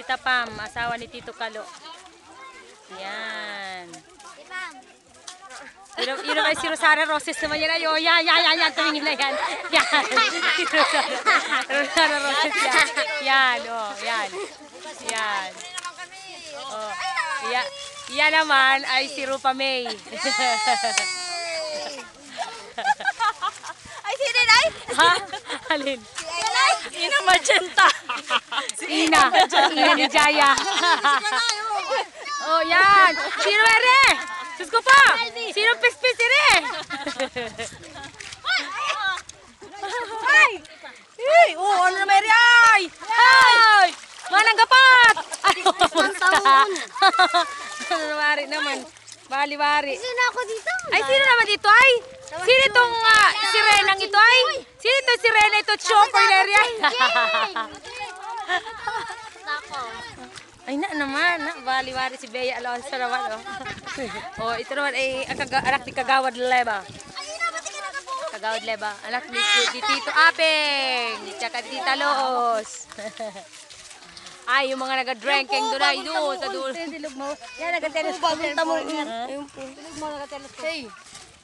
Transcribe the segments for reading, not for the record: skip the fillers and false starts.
Tita Pam, asawa ni Tito Kalo. Yan. Yun naman si Rosana Roses naman yan. Ayo, yan. Tumingin na yan. Yan. Si Rosana Roses yan. Yan, oh, yan. Yan. Oh, yan naman ay si Rupa May. Ay, sino na? Ha? Alin? Ina Magenta. Ina ni Jaya. Oh, yan. Sino ere? Sus ko pa. Sino pis-pis ere? Ay! Ay! Oh, ano na ere? Ay! Ay! Manang gapat! Ano wari naman? Bali-wari. Sino ako dito? Ay, sino naman dito? Ay! Sino itong sirenang ito? Ay! Sino itong sirena ito? Chopper na ere? Ay na naman, bali-wari si Bea Alonso naman. Oh, ito naman ay anak ni Kagawad Leba. Kagawad Leba, anak ni Tito Apeng, tsaka Tita Los. Ay, yung mga naga-drinking doon ay doon sa doon. Yan, nagatelescope.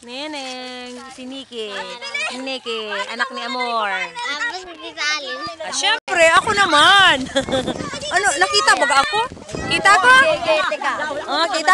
Neneng, si Nikki. Nikki, anak ni Amor. Siyempre, ako naman. Ano, nakita ba ako? Kita ko? Teka. Kita